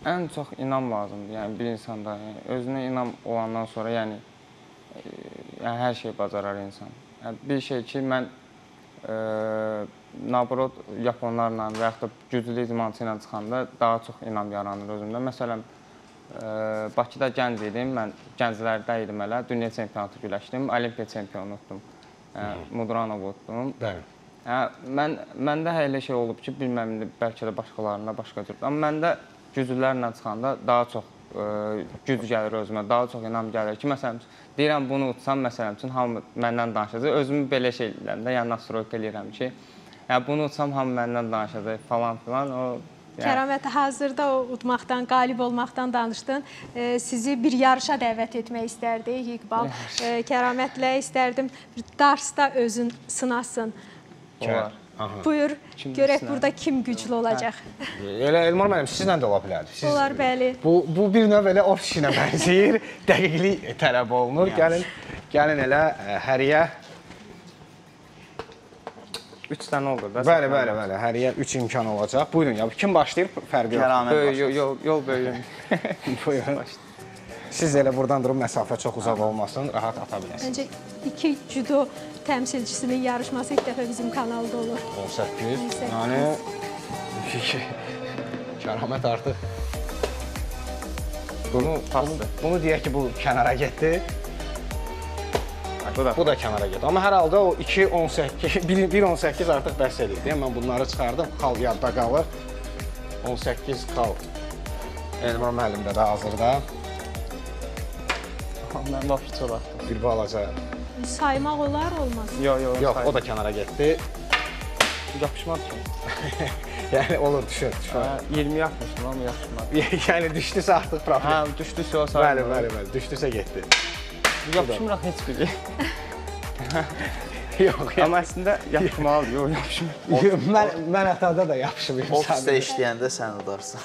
I: Ən çox inam lazımdır. Yəni bir insanda özünə inam olandan sonra yəni hər şey bacarar insan. Bir şey ki mən nabrod Yaponlarla və yaxud da güclü idmançı ilə çıxanda daha çox inam yaranır özümdə. Məsələn, Bakıda gənc idim, mən gənclərdə idim hələ, dünya çempionatı güləşdim, olimpiya çempionu utdum, Mudranov utdum. Məndə elə şey olub ki, bilməm, bəlkə də başqalarında başqa cür. Amma məndə güclülərlə çıxanda daha çox güc gəlir özümə, daha çox inam gəlir ki, məsələn, deyirəm bunu utsam, məsələn üçün, hamı məndən danışacaq. Özümü belə şey eləndə, yəni nastroyka eləyirəm ki, bunu utsam, hamı məndən danışacaq falan filan.
A: Kərəmət, hazırda o udmaqdan, qalib olmaqdan danışdın. Sizi bir yarışa dəvət etmək istərdik, İqbal. Kərəmətlə istərdim, Darsda özün sınasın.
I: Olar.
A: Buyur, görək burada kim güclü olacaq.
B: Elə Elmar müəllim, sizlə də ola bilər.
A: Olar, bəli.
B: Bu bir növ elə ofis işinə bənzəyir, dəqiqlik tələb olunur. Gəlin elə həriyə.
I: 3 dənə olur da.
B: Bəli, həriyə 3 imkan olacaq. Buyurun, kim başlayır? Fərqi yox.
I: Yol böyüyün.
B: Buyurun. Siz elə buradan durub məsafə çox uzaq olmasın, rahat ata biləsiniz.
A: Məncə 2 judo təmsilçisinin yarışması ilk dəfə bizim kanalda olur.
B: 18. Yəni Kərəmət artıq bunu deyək ki, bu kənara getdi. Bu da kənara getdi. Amma hər halda o 2.18, 1.18 artıq bəs edir. Mən bunları çıxardım, xal yadda qalır. 18 xal. Elmar müəllimdə də hazırda.
I: Mən vapşı çox atdım.
B: Bir balaca.
A: Saymaq olar, olmaz.
B: Yox, o da kənara getdi.
I: Yapışmadı ki.
B: Yəni olur, düşür.
I: 20 yapmışdım, amma yapışmadı.
B: Yəni düşdüsə artıq problem.
I: Hə, düşdüsə o sayılır.
B: Bəli, düşdüsə getdi.
I: Yapışmıraq heç biri.
B: Yox,
I: amma əslində yapışmalıdır, yox, yapışmır.
B: Mən atada da yapışmıyım.
H: Ofisdə işləyəndə sən udarsan.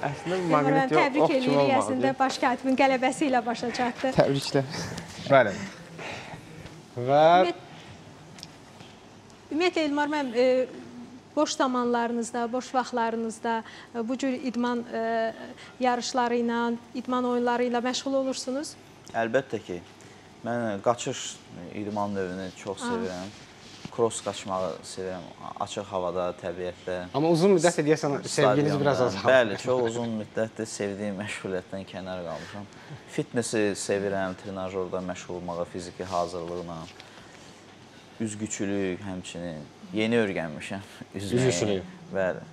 I: Əslində bu maqnit yox,
A: təbrik edirik, əslində baş katibin qələbəsi ilə başa çatdı.
I: Təbriklər.
B: Bəli. Və
A: Ümumiyyətlə, Elmar müəllim, boş zamanlarınızda, boş vaxtlarınızda bu cür idman yarışları ilə, idman oyunları ilə məşğul olursunuz?
H: Əlbəttə ki, mən qaçış idman növünü çox sevirəm. Cross qaçmağı sevirəm, açıq havada, təbiətdə.
B: Amma uzun müddət deyəsən sevginiz biraz azaldı.
H: Bəli, çox uzun müddətdir sevdiyim məşğuliyyətdən kənar qalmışam. Fitnesi sevirəm, trenajorda məşğul olmağa, fiziki hazırlıqla. Üzgüçülük, həmçinin yeni öyrənmişəm.
B: Üzgüçülük.
H: Bəli.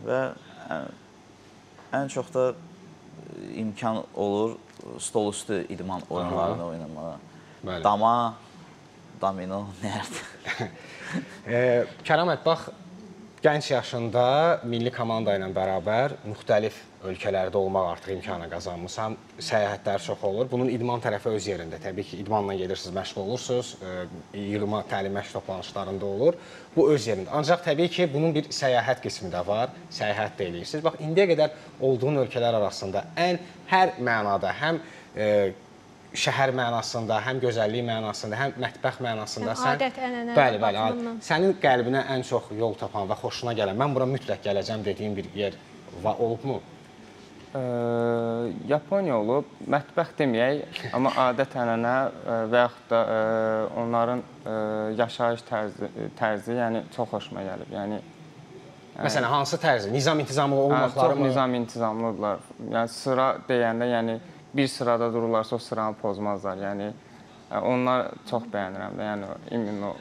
H: Və ən çox da imkan olur stol üstü idman oyunlarını oynamağa. Dama, domino, nərd.
B: Kəram bax, gənc yaşında milli komanda ilə bərabər müxtəlif ölkələrdə olmaq artıq imkanı qazanmışam. Səyahətlər çox olur. Bunun idman tərəfi öz yerində. Təbii ki, idmanla gedirsiniz, məşğul olursunuz. Yığma təlim məşq toplanışlarında olur. Bu öz yerində. Ancaq təbii ki, bunun bir səyahət qismi də var. Səyahət də eləyirsiniz. Bax, indiyə qədər olduğun ölkələr arasında hər mənada, həm şəhər mənasında, həm gözəllik mənasında, həm mətbəx mənasında
A: adət, ənənə,
B: bəli, sənin qəlbinə ən çox yol tapan və xoşuna gələn, mən bura mütləq gələcəm dediyin bir yer olubmu?
I: Yaponiya olub, mətbəx deməyək, amma adət-ənənə və yaxud da onların yaşayış tərzi yəni çox xoşuma gəlib.
B: Məsələn, hansı tərzi? Nizam-intizamlı olmaqları mı?
I: Çox nizam-intizamlıdırlar. Yəni sıra deyəndə, yəni bir sırada dururlarsa o sıranı pozmazlar. Yəni onlar çox bəyənirəm də, yəni immün o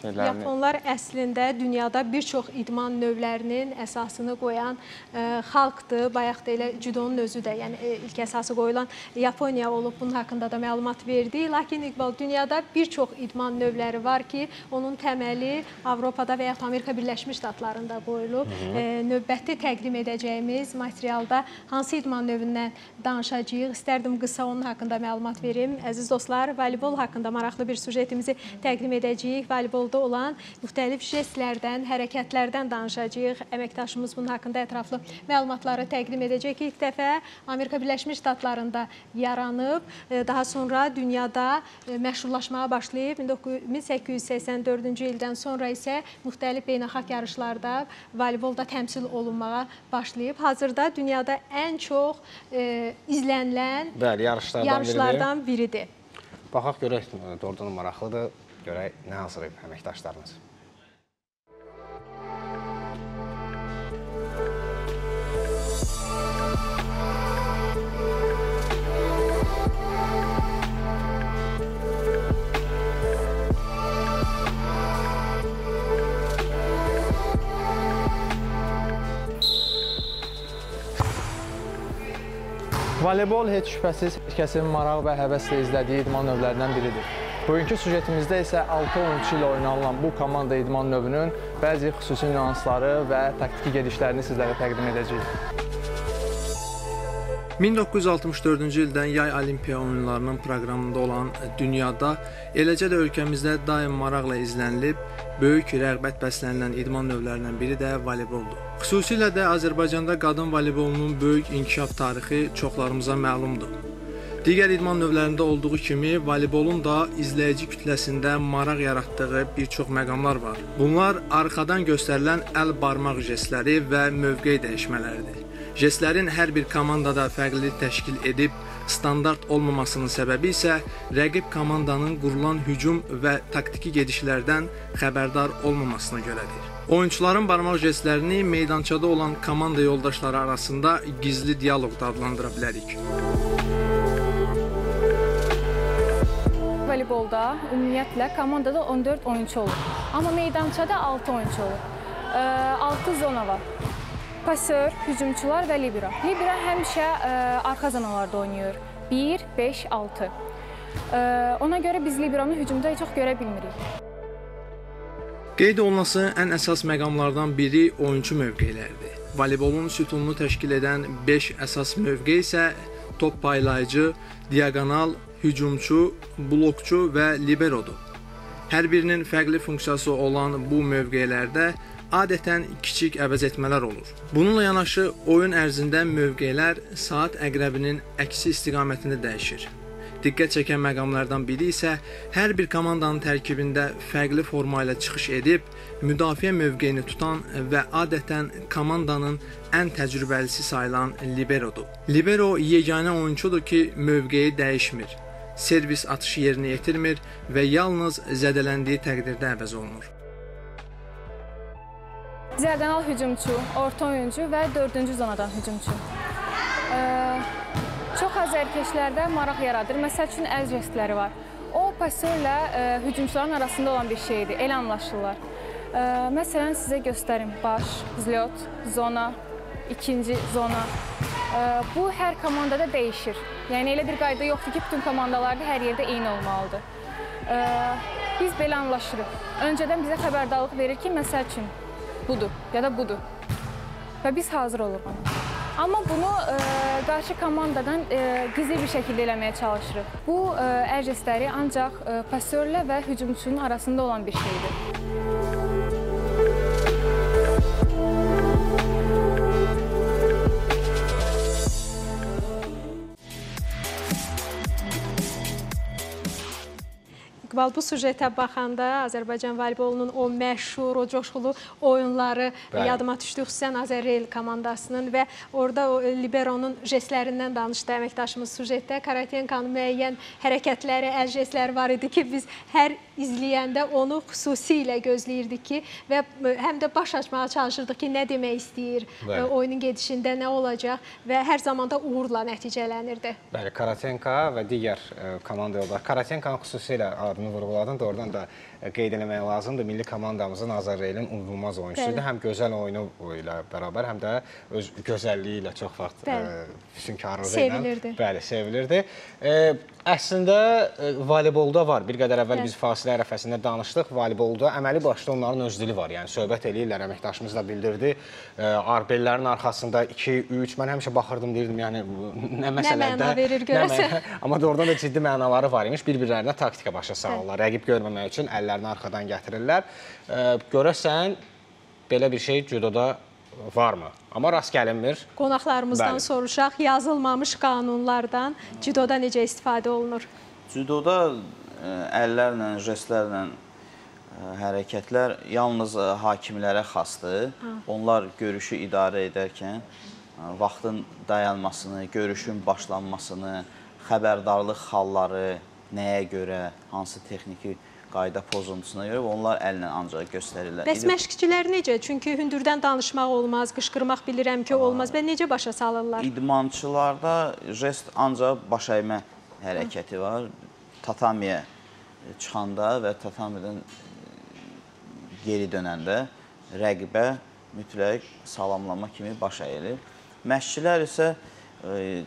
I: şeylərini.
A: Yaponlar əslində dünyada bir çox idman növlərinin əsasını qoyan xalqdır. Bayaq da elə cudonun özü də, yəni ilk əsası qoyulan Yaponiya olub, bunun haqqında da məlumat verdi. Lakin İqbal, dünyada bir çox idman növləri var ki, onun təməli Avropada və yaxud Amerika Birləşmiş Ştatlarında qoyulub. Növbəti təqdim edəcəyimiz materialda hansı idman növündən danışacağıq? İstərdim qısa onun haqqında məlumat verim. Əziz dostlar, voleybol haqqında maraqlı bir sujetimizi təqdim edəcəyik. Voleybolda olan müxtəlif jestlərdən, hərəkətlərdən danışacağıq. Əməkdaşımız bunun haqqında ətraflı məlumatları təqdim edəcək. İlk dəfə Amerika Birləşmiş Ştatlarında yaranıb, daha sonra dünyada məşhurlaşmağa başlayıb. 1884-cü ildən sonra isə müxtəlif beynəlxalq yarışlarda voleybolda təmsil olunmağa başlayıb. Hazırda dünyada ən çox izlənilən yarışlardan biridir.
B: Baxaq görək, doğrudan maraqlıdır. Görək, nə hazırlayıb əməkdaşlarınız?
J: Voleybol heç şübhəsiz heç kəsin maraq və həvəslə izlədiyi idman növlərindən biridir. Bugünkü sujetimizdə isə 6 oyunçu ilə oynanılan bu komanda idman növünün bəzi xüsusi nüansları və taktiki gedişlərini sizlərə təqdim edəcəyik.
K: 1964-cü ildən yay olimpiya oyunlarının proqramında olan dünyada, eləcə də ölkəmizdə daim maraqla izlənilib, böyük rəğbət bəslənilən idman növlərindən biri də voleyboldur. Xüsusilə də Azərbaycanda qadın voleybolunun böyük inkişaf tarixi çoxlarımıza məlumdur. Digər idman növlərində olduğu kimi, voleybolun da izləyici kütləsində maraq yaratdığı bir çox məqamlar var. Bunlar arxadan göstərilən əl-barmaq jestləri və mövqe dəyişmələridir. Jestlərin hər bir komandada fərqlilik təşkil edib, standart olmamasının səbəbi isə rəqib komandanın qurulan hücum və taktiki gedişlərdən xəbərdar olmamasına görədir. Oyunçuların barmaq jestlərini meydançada olan komanda yoldaşları arasında gizli dialoq da adlandıra bilərik.
L: voleybolda ümumiyyətlə komandada 14 oyunçu olur. Amma meydançada 6 oyunçu olur. 6 zona var. Pasör, hücumçular və libero. Libero həmişə arxa zonalarda oynayır. 1, 5, 6. Ona görə biz liberonu hücumda heç çox görə bilmirik.
K: Qeyd olunması ən əsas məqamlardan biri oyunçu mövqeləridir. Voleybolun sütununu təşkil edən 5 əsas mövqe isə top paylayıcı, diaqonal, hücumçu, blokçu və liberodur. Hər birinin fərqli funksiyası olan bu mövqelərdə adətən kiçik əvəz etmələr olur. Bununla yanaşı oyun ərzində mövqelər saat əqrəbinin əksi istiqamətində dəyişir. Diqqət çəkən məqamlardan biri isə hər bir komandanın tərkibində fərqli forma ilə çıxış edib, müdafiə mövqeyini tutan və adətən komandanın ən təcrübəlisi sayılan liberodur. Libero yeganə oyunçudur ki, mövqeyi dəyişmir, servis atışı yerinə yetirmir və yalnız zədələndiyi təqdirdə əvəz olunur.
L: Diaqonal hücumçu, orta oyuncu və 4-cü zonadan hücumçu. Çox az ərkeşlərdə maraq yaradır. Məsəl üçün əl jestləri var. O, pasörlə hücumçuların arasında olan bir şeydir. Elə anlaşırlar. Məsələn, sizə göstərim. Baş, zlyot, zona, ikinci zona. Bu, hər komandada dəyişir. Yəni, elə bir qayda yoxdur ki, bütün komandalarda hər yerdə eyni olmalıdır. Biz belə anlaşırıq. Öncədən bizə xəbərdarlıq verir ki, məsəl üçün, budur ya da budur. Və biz hazır oluruq ona. Amma bunu qarşı komandadan gizli bir şəkildə eləməyə çalışırıq. Bu əl jestləri ancaq pasörlə və hücumçunun arasında olan bir şeydir.
A: İqbal, bu sujetə baxanda Azərbaycan voleybolunun o məşhur, o coşqulu oyunları yadıma düşdü, xüsusən Azərreyl komandasının və orada o liberonun jestlərindən danışdı əməkdaşımız sujetdə. Karatenkanın müəyyən hərəkətləri, əl jestləri var idi ki, biz hər izləyəndə onu xüsusilə gözləyirdik ki, və həm də baş açmağa çalışırdıq ki, nə demək istəyir, oyunun gedişində nə olacaq və hər zamanda uğurla nəticələnirdi.
B: Bəli, Karatenka və digər komanda yoldaşı. Karatenkanın xüsusilə adını vurğuladın da, oradan da qeyd eləmək lazımdır. Milli komandamızın Azərreylin unudulmaz oyunçusudur. Həm gözəl oyunu ilə bərabər, həm də öz gözəlliyi ilə çox vaxt füsunkarlığı ilə sevilirdi. Əslində, voleybolda var. Bir qədər əvvəl biz fasilə ərəfəsində danışdıq. Voleybolda əməli başda onların öz dili var. Yəni, söhbət eləyirlər, əməkdaşımız da bildirdi. Arbellərin arxasında 2-3, mən həmişə baxırdım, deyirdim, yəni, nə məsələdə.
A: Nə məna verir görəsən.
B: Amma doğrudan da ciddi mənaları var imiş. Bir-birlərinə taktika başa salırlar. Rəqib görməmək üçün əllərini arxadan gətirirlər. Görəsən, belə bir şey judoda varmı? Amma rast gəlinmir.
A: Qonaqlarımızdan soruşaq, yazılmamış qanunlardan judoda necə istifadə olunur?
H: Judoda əllərlə, jestlərlə hərəkətlər yalnız hakimlərə xasdır. Onlar görüşü idarə edərkən vaxtın dayanmasını, görüşün başlanmasını, xəbərdarlıq halları nəyə görə, hansı texniki qayda pozuntusuna görə onlar əllə ancaq göstərirlər.
A: Bəs məşqçilər necə? Çünki hündürdən danışmaq olmaz, qışqırmaq bilirəm ki, olmaz. Və necə başa salırlar?
H: İdmançılarda jest ancaq baş əymə hərəkəti var. Tatamiyə çıxanda və tatamidən geri dönəndə rəqibə mütləq salamlama kimi baş əyilir. Məşqçilər isə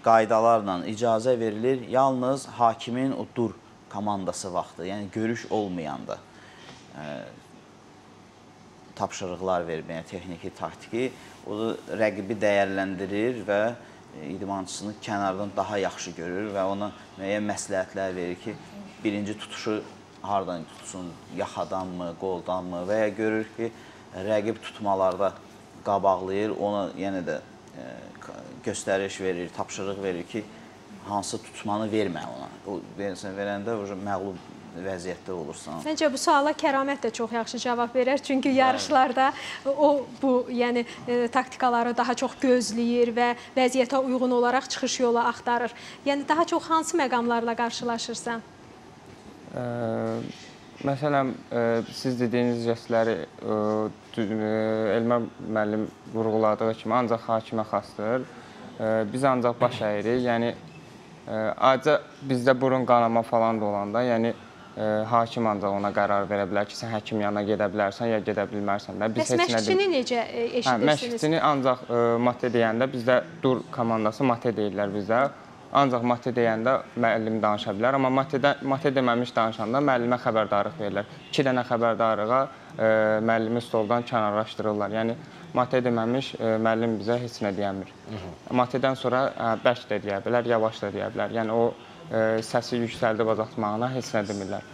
H: qaydalarla icazə verilir yalnız hakimin o dur komandası vaxtı, yəni görüş olmayanda tapşırıqlar verməyə, texniki, taktiki, o rəqibi dəyərləndirir və idmançısını kənardan daha yaxşı görür və ona müəyyən məsləhətlər verir ki, birinci tutuşu hardan tutsun, yaxadanmı, qoldanmı və ya görür ki, rəqib tutmalarda qabaqlayır, ona yenə də göstəriş verir, tapşırıq verir ki, hansı tutmanı vermə ona. O verəndə məğlub vəziyyətdə olursan.
A: Məncə bu suala Kəramət də çox yaxşı cavab verər. Çünki yarışlarda o bu taktikaları daha çox gözləyir və vəziyyətə uyğun olaraq çıxış yolu axtarır. Yəni daha çox hansı məqamlarla qarşılaşırsan?
I: Məsələn, siz dediyiniz jestləri Elmə müəllim vurğuladığı kimi ancaq hakimə xasdır. Biz ancaq baş əyirik. Yəni, ayrıca bizdə burun qanama falan da olanda, yəni hakim ancaq ona qərar verə bilər ki, sən həkim yanına gedə bilərsən, ya gedə bilmərsən də.
A: Bəs məşqçini necə eşidirsiniz?
I: Məşqçini ancaq mate deyəndə bizdə dur komandası mate deyirlər bizdə. Ancaq mate deyəndə müəllim danışa bilər, amma mate deməmiş danışanda müəllimə xəbərdarlıq verirlər. 2 dənə xəbərdarlığa müəllimi stoldan kənarlaşdırırlar. Yəni mate deməmiş müəllim bizə heç nə deyəmir. Matedən sonra bərk də deyə bilər, yavaş da deyə bilər. Yəni o səsi yüksəldib azaltmağına heç nə demirlər.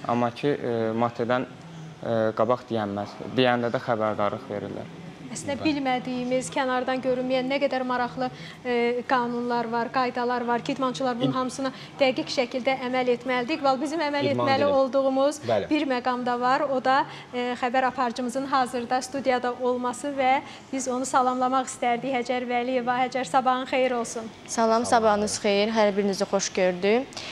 I: Amma ki matedən qabaq deyənməz. Deyəndə də xəbərdarlıq verirlər.
A: Əslində bilmədiyimiz, kənardan görünməyən nə qədər maraqlı qanunlar var, qaydalar var ki, idmançılar bunun hamısına dəqiq şəkildə əməl etməlidir. Bizim əməl etməli olduğumuz bir məqamda var. O da xəbər aparıcımızın hazırda studiyada olması və biz onu salamlamaq istərdik. Həcər Vəliyeva. Həcər, sabahın xeyir olsun.
M: Salam, sabahınız xeyir. Hər birinizi xoş gördük.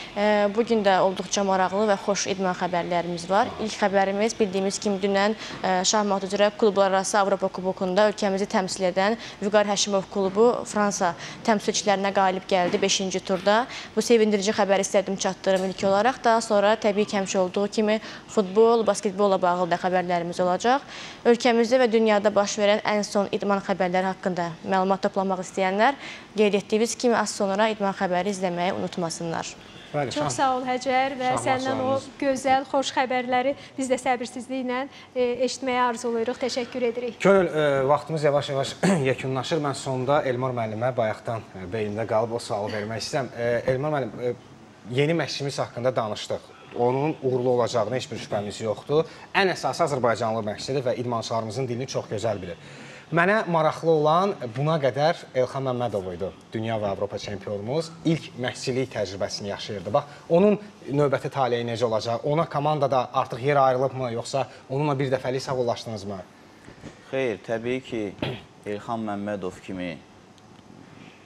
M: Bugün də olduqca maraqlı və xoş idman xəbərlərimiz var. İlk xəbərimiz bildiyimiz kimi dünən şahmat üzrə klublar arası Avropa Kubokunda ölkəmizi təmsil edən Vüqar Həşimov klubu Fransa təmsilçilərinə qalib gəldi 5-ci turda. Bu sevindirici xəbəri istədim çatdırım ilk olaraq. Daha sonra təbii ki, həmişə olduğu kimi futbol, basketbolla bağlı da xəbərlərimiz olacaq. Ölkəmizdə və dünyada baş verən ən son idman xəbərləri haqqında məlumat toplamaq istəyənlər qeyd etdiyimiz kimi az sonra idman xəbəri izləməyi unutmasınlar.
A: Çox sağ ol Həcər və səndən o gözəl, xoş xəbərləri biz də səbirsizliklə eşitməyə arzulayırıq. Təşəkkür edirik.
B: Könül, vaxtımız yavaş-yavaş yekunlaşır. Mən sonda Elmar müəllimə bayaqdan beynimdə qalıb o sualı vermək istəyirəm. Elmar müəllim, yeni məşqçimiz haqqında danışdıq. Onun uğurlu olacağına heç bir şübhəmiz yoxdur. Ən əsası Azərbaycanlı məşqçidir və idmançılarımızın dilini çox gözəl bilir. Mənə maraqlı olan buna qədər Elxan Məmmədov idi, dünya və Avropa çempionumuz. İlk məşqçilik təcrübəsini yaşayırdı. Bax, onun növbəti taleyi necə olacaq? Ona komandada artıq yer ayrılıbmı, yoxsa onunla bir dəfəlik sağollaşdınızmı?
H: Xeyr, təbii ki, Elxan Məmmədov kimi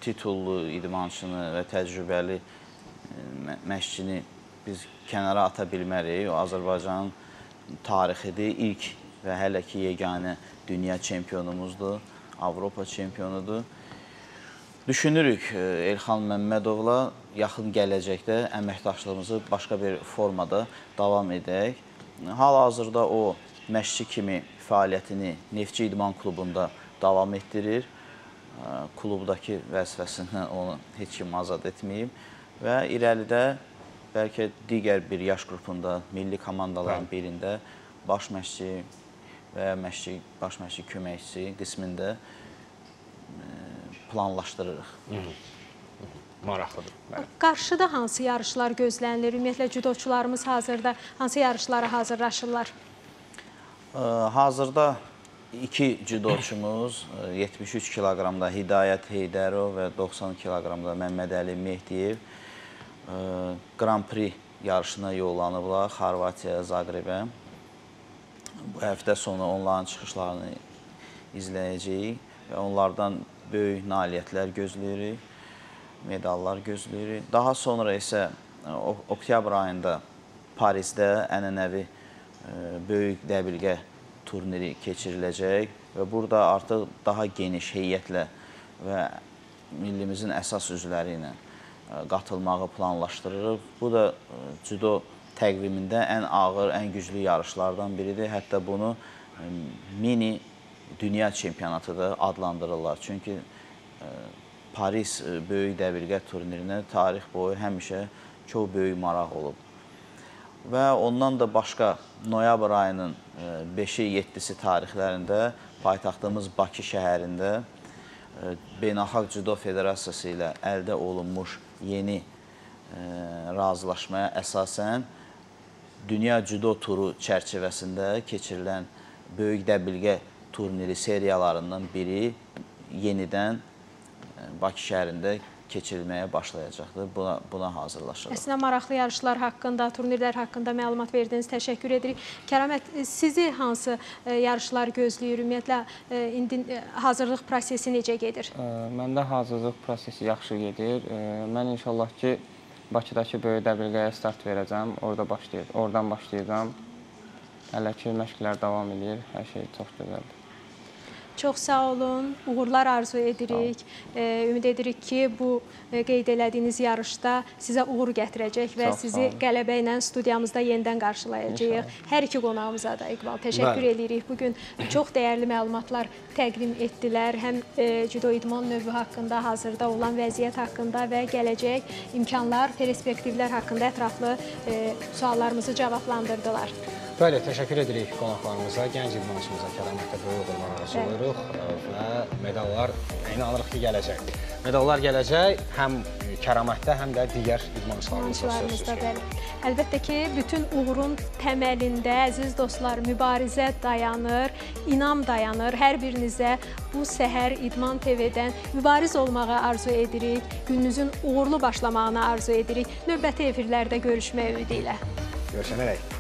H: titullu idmançını və təcrübəli məşqçini biz kənara ata bilmərik. O, Azərbaycanın tarixidir, ilk və hələ ki, yeganə dünya çempionumuzdur, Avropa çempionudur. Düşünürük Elxan Məmmədovla yaxın gələcəkdə əməkdaşlığımızı başqa bir formada davam edək. Hal-hazırda o məşqçi kimi fəaliyyətini Neftçi İdman Klubunda davam etdirir. Klubdakı vəzifəsindən onu heç kim azad etməyib və irəlidə bəlkə digər bir yaş qrupunda, milli komandaların birində baş məşqçi və baş məşqçi köməkçisi qismində planlaşdırırıq.
B: Maraqlıdır.
A: Qarşıda hansı yarışlar gözlənilir? Ümumiyyətlə, cüdoçularımız hazırda hansı yarışlara hazırlaşırlar?
H: Hazırda 2 cüdoçumuz 73 kiloqramda Hidayət Heydərov və 90 kiloqramda Məmməd Əli Mehdiyev Grand Prix yarışına yollanıblar Xorvatiya, Zaqrebə. Bu həftə sonu onların çıxışlarını izləyəcəyik və onlardan böyük nailiyyətlər gözləyirik, medallar gözləyirik. Daha sonra isə oktyabr ayında Parisdə ənənəvi böyük dəbilqə turniri keçiriləcək və burada artıq daha geniş heyətlə və millimizin əsas üzvləri ilə qatılmağı planlaşdırırıq. Bu da cüdo təqvimində ən ağır, ən güclü yarışlardan biridir. Hətta bunu mini dünya çempionatı da adlandırırlar. Çünki Paris böyük dəbilqə turnirinə tarix boyu həmişə çox böyük maraq olub. Və ondan da başqa noyabr ayının 5-i, 7-si tarixlərində paytaxtımız Bakı şəhərində Beynəlxalq Cüdo Federasiyası ilə əldə olunmuş yeni razılaşmaya əsasən Dünya Cüdo Turu çərçivəsində keçirilən böyük dəbilqə turniri seriyalarından biri yenidən Bakı şəhərində keçirilməyə başlayacaqdır. Buna hazırlaşırıq.
A: Əslində, maraqlı yarışlar haqqında, turnirlər haqqında məlumat verdiniz. Təşəkkür edirik. Kəramət, sizi hansı yarışlar gözləyir? Ümumiyyətlə, indi hazırlıq prosesi necə gedir?
I: Məndə hazırlıq prosesi yaxşı gedir. Mən inşallah ki, Bakıdakı böyük dəbilqəyə start verəcəm. Oradan başlayacağım. Hələ ki, məşqlər davam edir. Hər şey çox gözəldir.
A: Çox sağ olun, uğurlar arzu edirik. Ümid edirik ki, bu qeyd elədiyiniz yarışda sizə uğur gətirəcək və sizi qələbə ilə studiyamızda yenidən qarşılayacağıq. Hər iki qonağımıza da İqbal təşəkkür edirik. Bugün çox dəyərli məlumatlar təqdim etdilər. Həm cüdo idman növü haqqında, hazırda olan vəziyyət haqqında və gələcək imkanlar, perspektivlər haqqında ətraflı suallarımızı cavablandırdılar.
B: Bəli, təşəkkür edirik qonaqlarımıza, gənc idmançımıza kəramətlə böyük uğurlar arzulayırıq və medallar inanırıq ki, gələcək. Medallar gələcək həm kəramətdə, həm də digər idmançılarımızda.
A: Əlbəttə ki, bütün uğurun təməlində, əziz dostlar, mübarizə dayanır, inam dayanır. Hər birinizə bu səhər İdman TV-dən mübariz olmağı arzu edirik, gününüzün uğurlu başlamağını arzu edirik. Növbəti efirlərdə görüşmək ümidi ilə.
B: Görüşənərək.